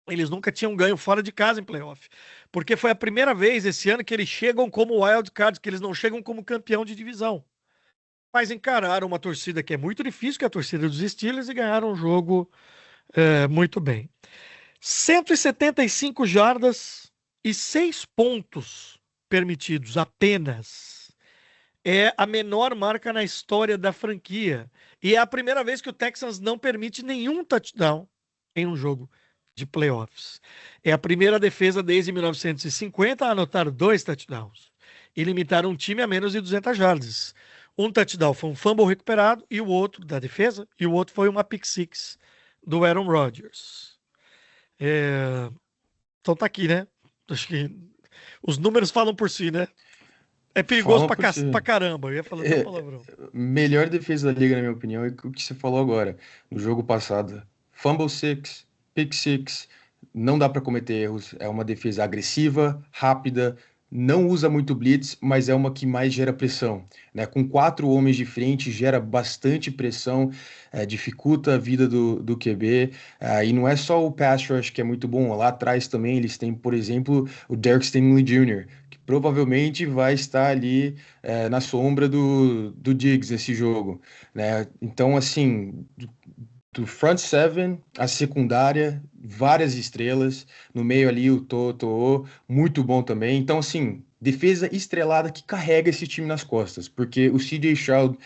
Eles nunca tinham ganho fora de casa em playoff. Porque foi a primeira vez esse ano que eles chegam como wild card, que eles não chegam como campeão de divisão. Mas encararam uma torcida que é muito difícil, que é a torcida dos Steelers, e ganharam o jogo muito bem. 175 jardas e 6 pontos permitidos apenas. É a menor marca na história da franquia. E é a primeira vez que o Texans não permite nenhum touchdown em um jogo de playoffs. É a primeira defesa desde 1950 a anotar 2 touchdowns e limitar um time a menos de 200 jardas. Um touchdown foi um fumble recuperado e o outro da defesa, e o outro foi uma pick six do Aaron Rodgers. Então tá aqui, né? Acho que os números falam por si, né? É perigoso pra caramba. Eu ia falar até palavrão. Melhor defesa da liga, na minha opinião, é o que você falou agora, no jogo passado. Fumble six, pick six, não dá para cometer erros. É uma defesa agressiva, rápida, não usa muito blitz, mas é uma que mais gera pressão, né? Com 4 homens de frente, gera bastante pressão, dificulta a vida do QB. E não é só o pass rush que é muito bom. Lá atrás também eles têm, por exemplo, o Derek Stingley Jr., que provavelmente vai estar ali na sombra do Diggs nesse jogo, né? Então, assim, do front seven, a secundária, várias estrelas, no meio ali o Toto, muito bom também. Então, assim, defesa estrelada que carrega esse time nas costas, porque o CJ Stroud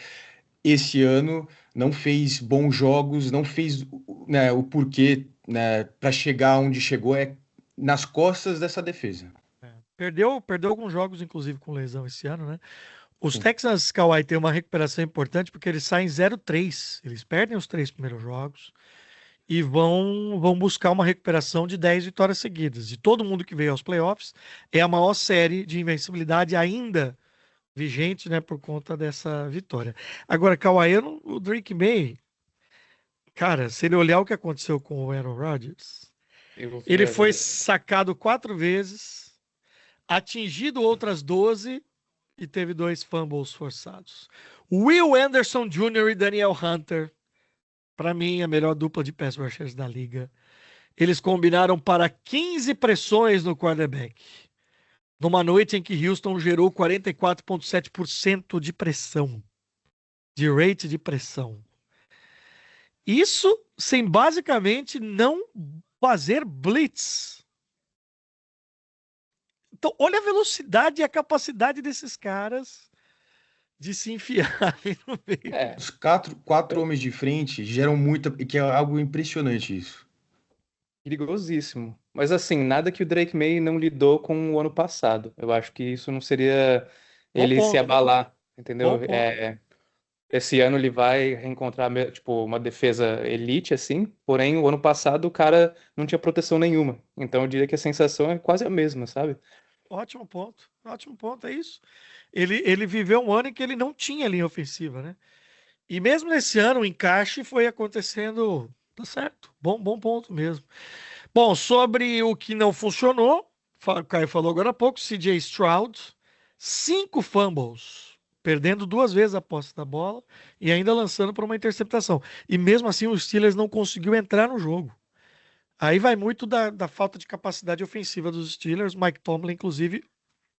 esse ano não fez bons jogos, não fez, né, o porquê, né, para chegar onde chegou, nas costas dessa defesa. Perdeu alguns jogos, inclusive, com lesão esse ano, né? Os Texans, Kawhi, têm uma recuperação importante porque eles saem 0-3. Eles perdem os 3 primeiros jogos e vão buscar uma recuperação de 10 vitórias seguidas. De todo mundo que veio aos playoffs, é a maior série de invencibilidade ainda vigente, né, por conta dessa vitória. Agora, Kawhi, o Drake May, cara, se ele olhar o que aconteceu com o Aaron Rodgers, ele foi sacado 4 vezes, atingido outras 12 e teve 2 fumbles forçados. Will Anderson Jr. e Daniel Hunter, para mim, a melhor dupla de pass rushers da liga. Eles combinaram para 15 pressões no quarterback, numa noite em que Houston gerou 44,7% de pressão, de rate de pressão. Isso sem basicamente não fazer blitz. Então, olha a velocidade e a capacidade desses caras de se enfiarem no meio. Os quatro homens de frente geram muita, que é algo impressionante isso. Perigosíssimo. Mas assim, nada que o Drake May não lidou com o ano passado. Eu acho que isso não seria Bom ele se ponto. abalar, Bom entendeu? ponto. Esse ano ele vai reencontrar, tipo, uma defesa elite, assim. Porém, o ano passado o cara não tinha proteção nenhuma. Então eu diria que a sensação é quase a mesma, sabe? Ótimo ponto. Ótimo ponto, é isso. Ele viveu um ano em que ele não tinha linha ofensiva, né? E mesmo nesse ano, o encaixe foi acontecendo. Tá certo. Bom ponto mesmo. Bom, sobre o que não funcionou, o Caio falou agora há pouco, CJ Stroud, 5 fumbles, perdendo 2 vezes a posse da bola e ainda lançando para uma interceptação. E mesmo assim, o Steelers não conseguiu entrar no jogo. Aí vai muito da falta de capacidade ofensiva dos Steelers. Mike Tomlin, inclusive,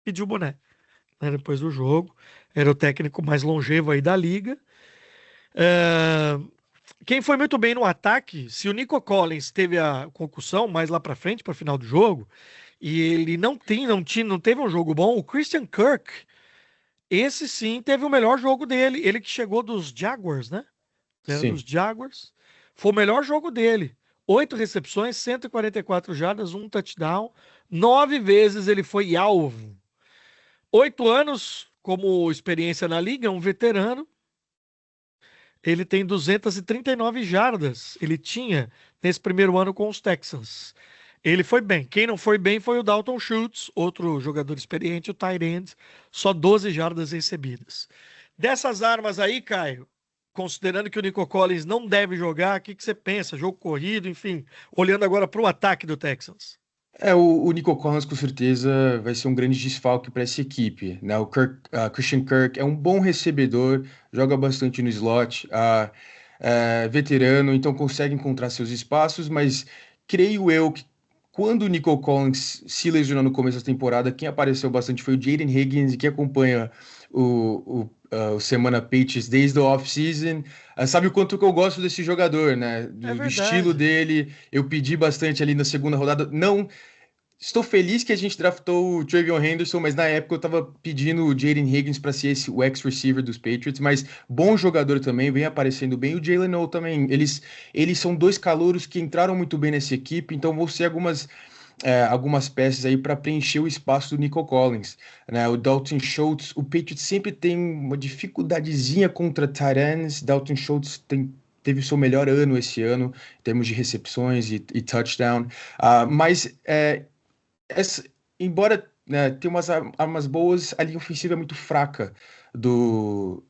pediu boné, né, depois do jogo. Era o técnico mais longevo aí da liga. Quem foi muito bem no ataque, se o Nico Collins teve a concussão mais lá pra frente, para final do jogo, e ele não teve um jogo bom, o Christian Kirk, esse sim teve o melhor jogo dele. Ele que chegou dos Jaguars, né? Era dos Sim. Jaguars. Foi o melhor jogo dele. 8 recepções, 144 jardas, 1 touchdown. 9 vezes ele foi alvo. 8 anos como experiência na liga, um veterano. Ele tem 239 jardas. Ele tinha nesse primeiro ano com os Texans. Ele foi bem. Quem não foi bem foi o Dalton Schultz, outro jogador experiente, o tight end, só 12 jardas recebidas. Dessas armas aí, Caio, considerando que o Nico Collins não deve jogar, o que você pensa? Jogo corrido, enfim, olhando agora para o ataque do Texans. O Nico Collins com certeza vai ser um grande desfalque para essa equipe, né? Christian Kirk é um bom recebedor, joga bastante no slot, é veterano, então consegue encontrar seus espaços, mas creio eu que quando o Nico Collins se lesionou no começo da temporada, quem apareceu bastante foi o Jaden Higgins, que acompanha o Semana Patriots desde o off-season. Sabe o quanto que eu gosto desse jogador, né? É Do estilo verdade. dele, eu pedi bastante ali na segunda rodada. Não. Estou feliz que a gente draftou o Travion Henderson, mas na época eu tava pedindo o Jaden Higgins para ser o ex-receiver dos Patriots, mas bom jogador também, vem aparecendo bem. O Jalen O também, eles são dois calouros que entraram muito bem nessa equipe, então vão ser algumas peças aí para preencher o espaço do Nico Collins, né? O Dalton Schultz, o Patriots sempre tem uma dificuldadezinha contra tight ends. Dalton Schultz teve o seu melhor ano esse ano, em termos de recepções e touchdown, mas embora, né, tenha umas armas boas, a linha ofensiva é muito fraca dos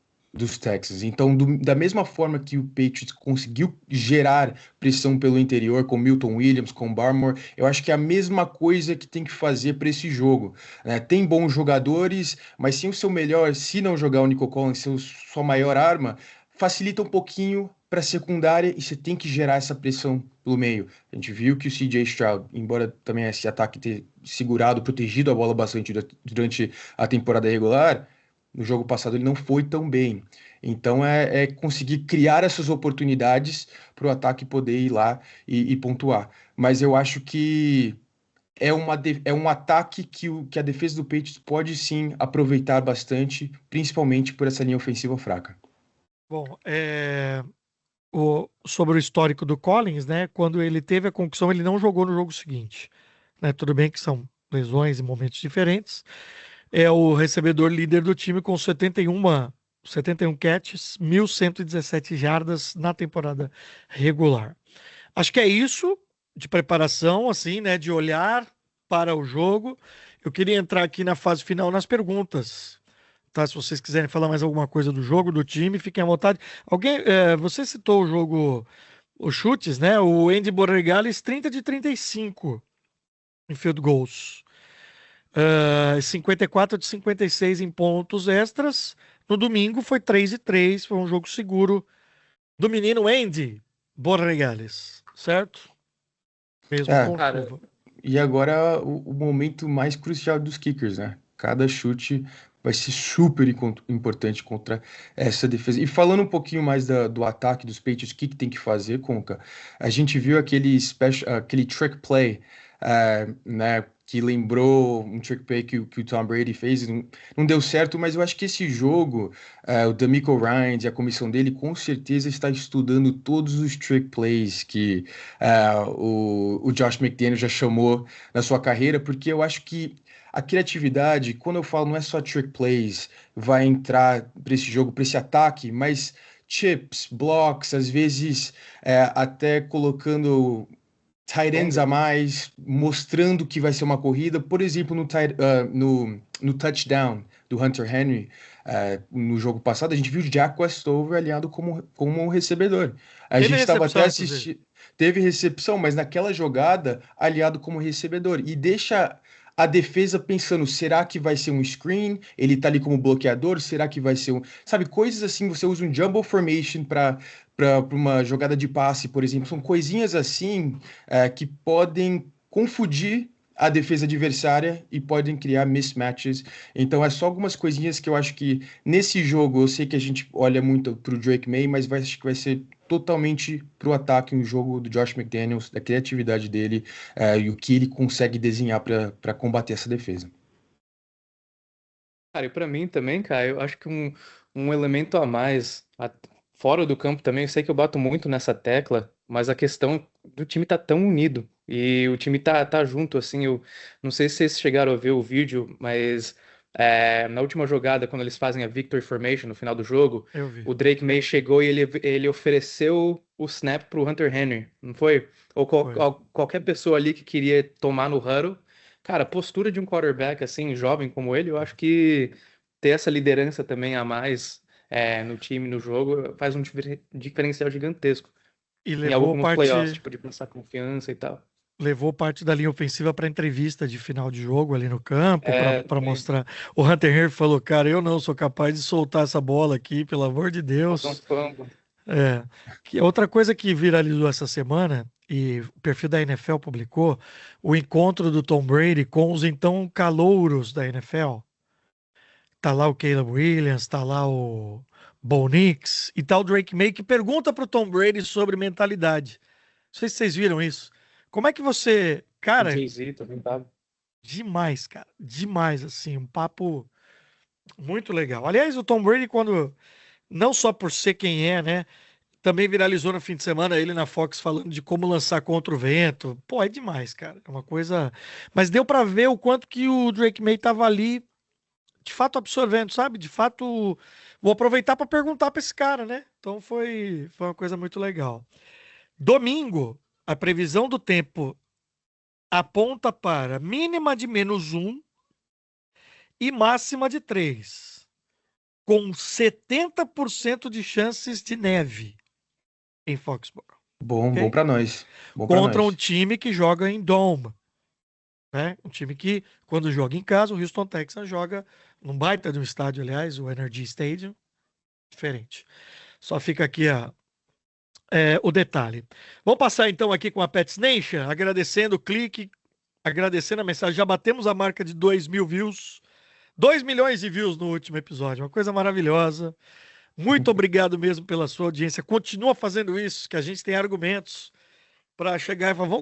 Texans. Então, da mesma forma que o Patriots conseguiu gerar pressão pelo interior com Milton Williams, com Barmore, eu acho que é a mesma coisa que tem que fazer para esse jogo, né? Tem bons jogadores, mas sem o seu melhor, se não jogar o Nico Collins, sua maior arma, facilita um pouquinho para a secundária e você tem que gerar essa pressão pelo meio. A gente viu que o CJ Stroud, embora também esse ataque ter segurado, protegido a bola bastante durante a temporada regular, no jogo passado ele não foi tão bem. Então é conseguir criar essas oportunidades para o ataque poder ir lá e pontuar. Mas eu acho que é um ataque que a defesa do Patriots pode sim aproveitar bastante, principalmente por essa linha ofensiva fraca. Bom, sobre o histórico do Collins, né? Quando ele teve a concussão, ele não jogou no jogo seguinte, né? Tudo bem que são lesões e momentos diferentes. É o recebedor líder do time com 71 catches, 1.117 jardas na temporada regular. Acho que é isso de preparação, assim, né? De olhar para o jogo. Eu queria entrar aqui na fase final nas perguntas. tá? Se vocês quiserem falar mais alguma coisa do jogo, do time, fiquem à vontade. Você citou o jogo, os chutes, né? O Andy Borregales, 30 de 35 em field goals. 54 de 56 em pontos extras. No domingo foi 3 de 3, foi um jogo seguro do menino Andy Borregales, certo? Mesmo É, com Cara, chuva. e agora o momento mais crucial dos kickers, né? Cada chute vai ser super importante contra essa defesa. E falando um pouquinho mais do ataque dos Patriots, o que que tem que fazer, Conca? A gente viu aquele trick play, né? Que lembrou um trick play que o Tom Brady fez, e não deu certo, mas eu acho que esse jogo, o DeMeco Ryans e a comissão dele com certeza está estudando todos os trick plays que o Josh McDaniels já chamou na sua carreira, porque eu acho que a criatividade, quando eu falo, não é só trick plays, vai entrar para esse jogo, para esse ataque, mas chips, blocks, às vezes até colocando tight ends a longas, né? mais, mostrando que vai ser uma corrida. Por exemplo, no touchdown do Hunter Henry, no jogo passado, a gente viu o Jack Westover aliado como recebedor. A Teve gente estava até recepção, inclusive. assistindo. Teve recepção, mas naquela jogada, aliado como recebedor. E deixa a defesa pensando: será que vai ser um screen? Ele tá ali como bloqueador? Será que vai ser um. Sabe, coisas assim, você usa um jumbo formation para uma jogada de passe, por exemplo. São coisinhas assim que podem confundir a defesa adversária e podem criar mismatches. Então é só algumas coisinhas que eu acho que nesse jogo, eu sei que a gente olha muito pro Drake May, mas acho que vai ser totalmente pro ataque um jogo do Josh McDaniels, da criatividade dele e o que ele consegue desenhar para combater essa defesa. Cara, e pra mim também, cara, eu acho que um elemento a mais, fora do campo também, eu sei que eu bato muito nessa tecla, mas a questão do time tá tão unido e o time tá junto, assim, eu não sei se vocês chegaram a ver o vídeo, mas na última jogada, quando eles fazem a Victory Formation no final do jogo, Eu vi. o Drake May chegou e ele ofereceu o snap pro Hunter Henry, não foi? Ou Foi. qualquer pessoa ali que queria tomar no huddle. Cara, a postura de um quarterback assim, jovem como ele, eu acho que ter essa liderança também a mais no time, no jogo, faz um diferencial gigantesco E em alguns playoffs, tipo, de passar confiança e tal. levou parte da linha ofensiva para entrevista de final de jogo ali no campo, para Também mostrar. O Hunter Henry falou: cara, eu não sou capaz de soltar essa bola aqui, pelo amor de causar um Deus. fumble. É. Outra coisa que viralizou essa semana, e o perfil da NFL publicou, o encontro do Tom Brady com os então calouros da NFL. Tá lá o Caleb Williams, tá lá o Bo Nix e tal o Drake May, que pergunta pro Tom Brady sobre mentalidade. Não sei se vocês viram isso. Como é que você. O Cara, Jay-Z também tava. demais, cara. Demais, assim. Um papo muito legal. Aliás, o Tom Brady, quando. Não só por ser quem é, né? Também viralizou no fim de semana ele na Fox falando de como lançar contra o vento. Pô, é demais, cara. É uma coisa. Mas deu pra ver o quanto que o Drake May tava ali, de fato, absorvendo, sabe? De fato, vou aproveitar pra perguntar pra esse cara, né? Então foi uma coisa muito legal. Domingo, a previsão do tempo aponta para mínima de -1 e máxima de 3, com 70% de chances de neve em Foxborough, Bom, bom ok? para nós. Bom para Contra um nós. time que joga em Dome, né? Um time que, quando joga em casa, o Houston Texans joga num baita de um estádio, aliás, o Energy Stadium, diferente. Só fica aqui o detalhe. Vamos passar então aqui com a Pets Nation, agradecendo o clique, agradecendo a mensagem. Já batemos a marca de 2.000 views. 2 milhões de views no último episódio, uma coisa maravilhosa. Muito obrigado mesmo pela sua audiência. Continua fazendo isso, que a gente tem argumentos para chegar e falar,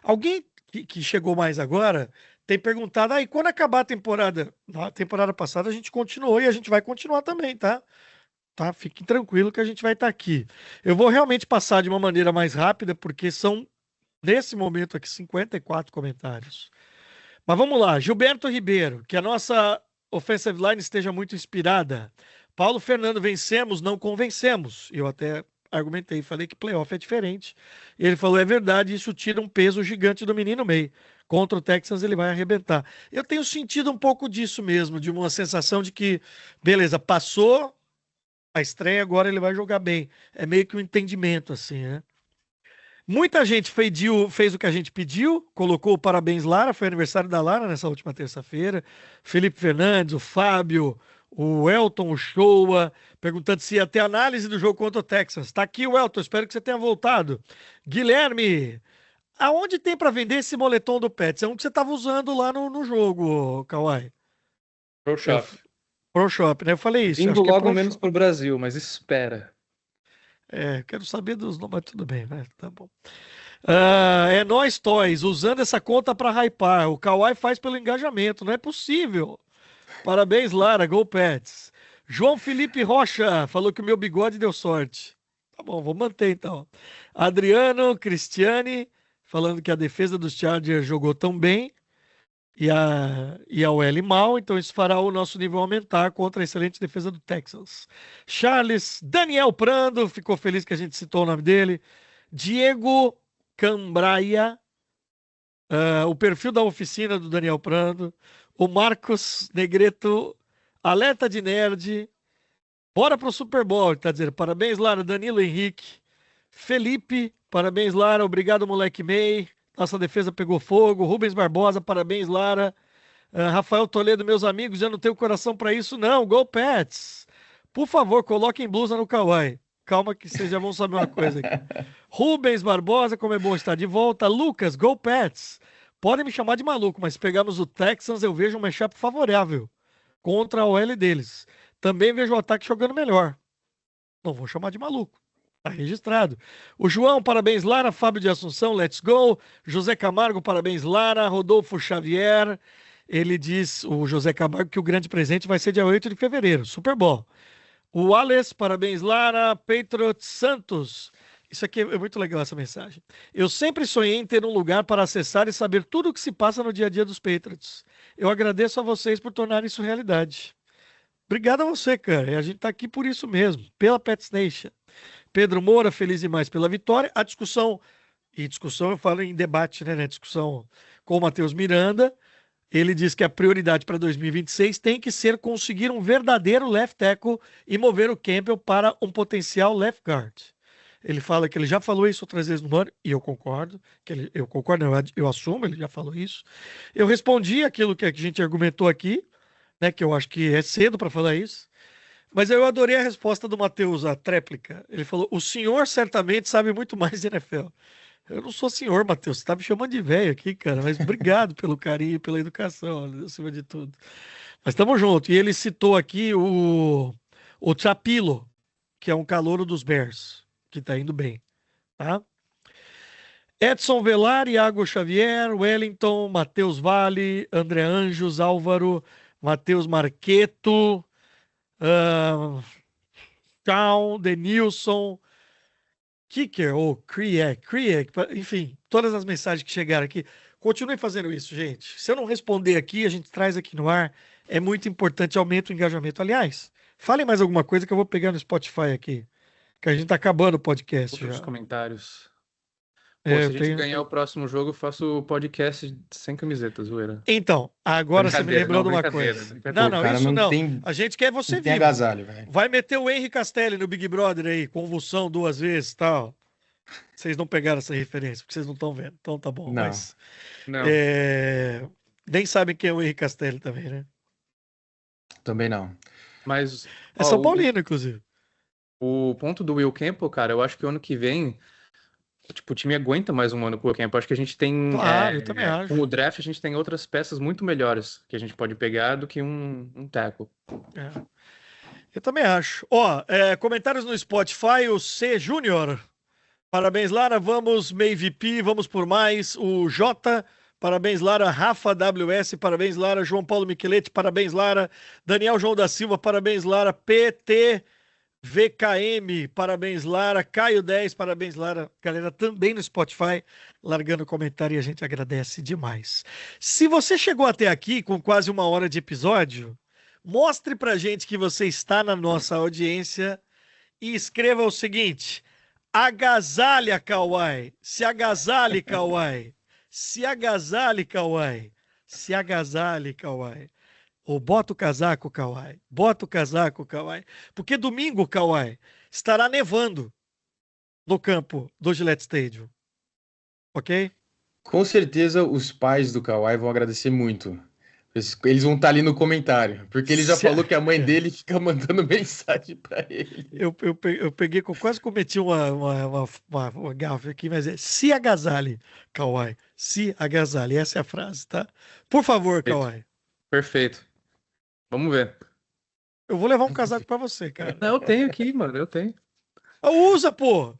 Alguém que chegou mais agora tem perguntado, e quando acabar a temporada? Na temporada passada a gente continuou e a gente vai continuar também, tá? Tá? Fiquem tranquilo que a gente vai estar aqui. Eu vou realmente passar de uma maneira mais rápida, porque são, nesse momento aqui, 54 comentários. Mas vamos lá, Gilberto Ribeiro, que a nossa offensive line esteja muito inspirada. Paulo Fernando, vencemos, não convencemos. Eu até argumentei, falei que playoff é diferente. Ele falou, é verdade, isso tira um peso gigante do menino May. contra o Texans ele vai arrebentar. Eu tenho sentido um pouco disso mesmo, de uma sensação de que, beleza, passou a estreia, agora ele vai jogar bem. É meio que um entendimento, assim, né? Muita gente fez o que a gente pediu, colocou o parabéns Lara, foi aniversário da Lara nessa última terça-feira. Felipe Fernandes, o Fábio, o Elton, o Showa, perguntando se ia ter análise do jogo contra o Texas. Tá aqui o Elton, espero que você tenha voltado. Guilherme, aonde tem para vender esse moletom do Pets? É um que você estava usando lá no jogo, Kawhi. Pro Shop. Pro Shop, né? Eu falei isso. Vindo acho que é logo Pro menos Shop. pro Brasil, mas espera. Quero saber dos nomes, mas tudo bem, né? Tá bom. É nóis, Toys, usando essa conta para hypar. O Kawhi faz pelo engajamento, não é possível. Parabéns, Lara, Go Pets. João Felipe Rocha falou que o meu bigode deu sorte. Tá bom, vou manter então. Adriano Cristiane falando que a defesa dos Chargers jogou tão bem e a OL mal, então isso fará o nosso nível aumentar contra a excelente defesa do Texans. Charles Daniel Prando ficou feliz que a gente citou o nome dele. Diego Cambraia, o perfil da oficina do Daniel Prando, o Marcos Negreto, alerta de nerd, bora pro Super Bowl, tá dizendo, parabéns Lara, Danilo Henrique, Felipe, parabéns Lara, obrigado moleque May, nossa defesa pegou fogo, Rubens Barbosa, parabéns Lara, Rafael Toledo, meus amigos, eu não tenho coração pra isso não, Go Pets, por favor, coloquem blusa no Kawhi. Calma que vocês já vão saber uma coisa aqui. Rubens Barbosa, como é bom estar de volta. Lucas, Go Pets. Podem me chamar de maluco, mas se pegarmos o Texans, eu vejo um matchup favorável contra a OL deles. Também vejo o ataque jogando melhor. Não vou chamar de maluco. Tá registrado. O João, parabéns, Lara. Fábio de Assunção, let's go. José Camargo, parabéns, Lara. Rodolfo Xavier. Ele diz, o José Camargo, que o grande presente vai ser dia 8 de fevereiro. Super Bowl. O Alex, parabéns, Lara. Patriot Santos. Isso aqui é muito legal, essa mensagem. Eu sempre sonhei em ter um lugar para acessar e saber tudo o que se passa no dia a dia dos Patriots. Eu agradeço a vocês por tornarem isso realidade. Obrigado a você, cara. E a gente tá aqui por isso mesmo, pela Pets Nation. Pedro Moura, feliz demais pela vitória. A discussão eu falo em debate, né? Discussão com o Matheus Miranda. Ele diz que a prioridade para 2026 tem que ser conseguir um verdadeiro left tackle e mover o Campbell para um potencial left guard. Ele fala que ele já falou isso outras vezes no ano, e eu concordo, eu concordo, eu assumo, ele já falou isso. Eu respondi aquilo que a gente argumentou aqui, né, que eu acho que é cedo para falar isso, mas eu adorei a resposta do Matheus, a tréplica. Ele falou, o senhor certamente sabe muito mais de NFL. Eu não sou senhor, Matheus. Você tá me chamando de velho aqui, cara. Mas obrigado pelo carinho e pela educação, acima de tudo. Mas estamos juntos. E ele citou aqui o Chapilo, que é um calouro dos Bears, que tá indo bem. Tá? Edson Velar, Iago Xavier, Wellington, Matheus Vale, André Anjos, Álvaro, Matheus Marqueto, Town, Denilson, Kicker ou Krieg, enfim, todas as mensagens que chegaram aqui. Continuem fazendo isso, gente. Se eu não responder aqui, a gente traz aqui no ar. É muito importante, aumenta o engajamento. Aliás, falem mais alguma coisa que eu vou pegar no Spotify aqui, que a gente tá acabando o podcast Outros já. comentários. Pô, se a gente ganhar o próximo jogo, eu faço o podcast sem camiseta, zoeira. Então, agora você me lembrou de uma coisa. Não, isso não. A gente quer você vivo. Tem agasalho, velho. Vai meter o Henry Castelli no Big Brother aí, convulsão 2 vezes e tal. Vocês não pegaram essa referência, porque vocês não estão vendo. Então tá bom. Não. Mas Não. nem sabem quem é o Henry Castelli também, né? Também não. Mas é São Paulino, inclusive. O ponto do Will Campbell, cara, eu acho que o ano que vem, tipo, o time aguenta mais um ano com o Campbell. Acho que a gente tem. Claro, eu também acho. Com o draft, a gente tem outras peças muito melhores que a gente pode pegar do que um tackle. Eu também acho. Comentários no Spotify, o C Júnior. Parabéns, Lara. Vamos, MVP, vamos por mais. O J, parabéns, Lara. Rafa WS, parabéns, Lara. João Paulo Micheletti, parabéns, Lara. Daniel João da Silva, parabéns, Lara. PT VKM, parabéns, Lara. Caio 10, parabéns, Lara. Galera, também no Spotify, largando comentário e a gente agradece demais. Se você chegou até aqui com quase 1 hora de episódio, mostre pra gente que você está na nossa audiência e escreva o seguinte: agasalha, Kawhi. Se agasalhe, Kawhi. Se agasalhe, Kawhi. Se agasalhe, Kawhi. Ou bota o casaco, Kawhi. Bota o casaco, Kawhi. Porque domingo, Kawhi, estará nevando no campo do Gillette Stadium. Ok? Com certeza os pais do Kawhi vão agradecer muito. Eles vão estar ali no comentário, porque ele já Se a- falou que a mãe dele fica mandando mensagem pra ele. Eu peguei, que eu quase cometi uma gafe aqui, mas é se agasalhe, Kawhi. Se agasalhe. Essa é a frase, tá? Por favor, Kawhi. Perfeito. Vamos ver. Eu vou levar um casaco pra você, cara. Não, eu tenho aqui, mano, eu tenho. Usa, pô!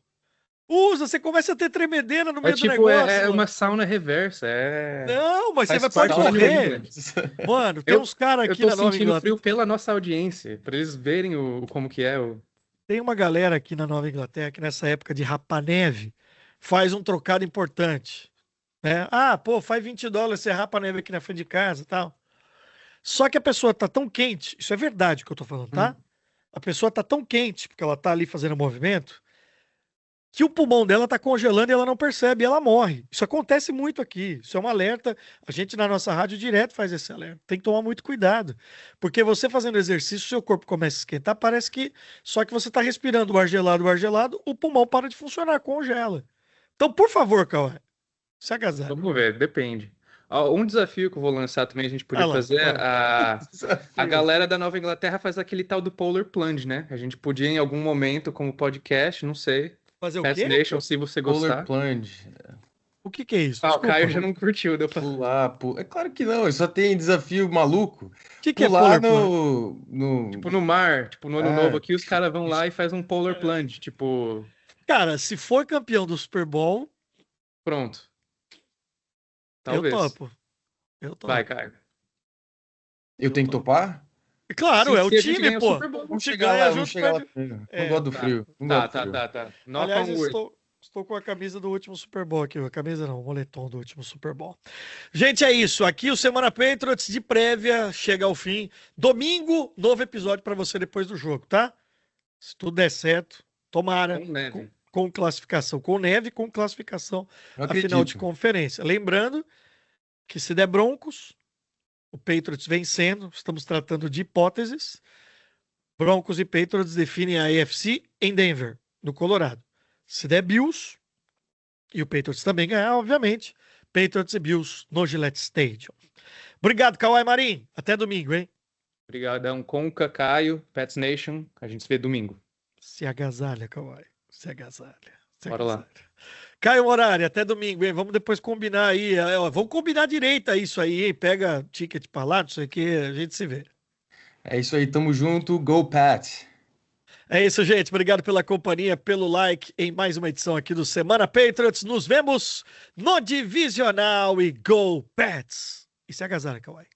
Usa, você começa a ter tremedeira no meio do negócio. É mano. uma sauna reversa. Não, mas Faz você pode parte da morrer. vida. Mano, tem uns caras Eu aqui tô na Nova sentindo Inglaterra. frio pela nossa audiência, pra eles verem como que é. Tem uma galera aqui na Nova Inglaterra que nessa época de rapar neve faz um trocado importante. Né? Ah, pô, faz $20, você rapa a neve aqui na frente de casa e tal. Só que a pessoa tá tão quente, isso é verdade o que eu tô falando, tá? A pessoa tá tão quente, porque ela tá ali fazendo movimento, que o pulmão dela tá congelando e ela não percebe, e ela morre. Isso acontece muito aqui. Isso é um alerta. A gente na nossa rádio direto faz esse alerta. Tem que tomar muito cuidado. Porque você fazendo exercício, seu corpo começa a esquentar, parece que só que você tá respirando o ar gelado, o pulmão para de funcionar, congela. Então, por favor, Cauã, se agasalhe. Vamos ver, depende. Ó, um desafio que eu vou lançar também, a gente podia Ah lá, fazer, a Desafio. galera da Nova Inglaterra faz aquele tal do Polar Plunge, né? A gente podia em algum momento, como podcast, não sei, Fazer o Pets quê? Nation, se você Polar gostar. Plunge. O que é isso? Ah, o Desculpa. Caio já não curtiu, deu pra... Pular. É claro que não, só tem desafio maluco. O que é Pular Polar Plunge? no... Tipo, no mar, tipo, no Ano É. Novo aqui, os caras vão lá e faz um Polar Plunge, tipo, Cara, se for campeão do Super Bowl, pronto. eu Talvez. topo. Eu topo. Vai, Caio. Eu tenho que topar? Claro, Sim, é o se a gente time, ganhar o pô. Super Bowl. Vamos Você chegar ganha lá, junto, vamos chegar lá perde- primeiro. É, Não gosto do tá. frio. Não Tá, gosto do frio. tá. Knock Aliás, on eu wood. estou com a camisa do último Super Bowl aqui. A camisa não, o moletom do último Super Bowl. Gente, é isso. Aqui o Semana Patriots de prévia chega ao fim. Domingo, novo episódio pra você depois do jogo, tá? Se tudo der certo, tomara. Com neve. Com classificação. Com neve, com classificação Não a final de acredito. conferência. Lembrando que se der Broncos, o Patriots vencendo, estamos tratando de hipóteses. Broncos e Patriots definem a AFC em Denver, no Colorado. Se der Bills, e o Patriots também ganhar, obviamente, Patriots e Bills no Gillette Stadium. Obrigado, Kawhi Marim. Até domingo, hein? Obrigadão, Conca, Caio, Pets Nation. A gente se vê domingo. Se agasalha, Kawhi. Se agasalha. Bora lá. Caio Morari, até domingo, hein? Vamos depois combinar aí. Vamos combinar direito isso aí, hein? Pega ticket pra lá, não sei o que, a gente se vê. É isso aí, tamo junto. Go, Pat! É isso, gente. Obrigado pela companhia, pelo like em mais uma edição aqui do Semana Patriots. Nos vemos no Divisional e Go Pats! E se agasalha, Kawhi.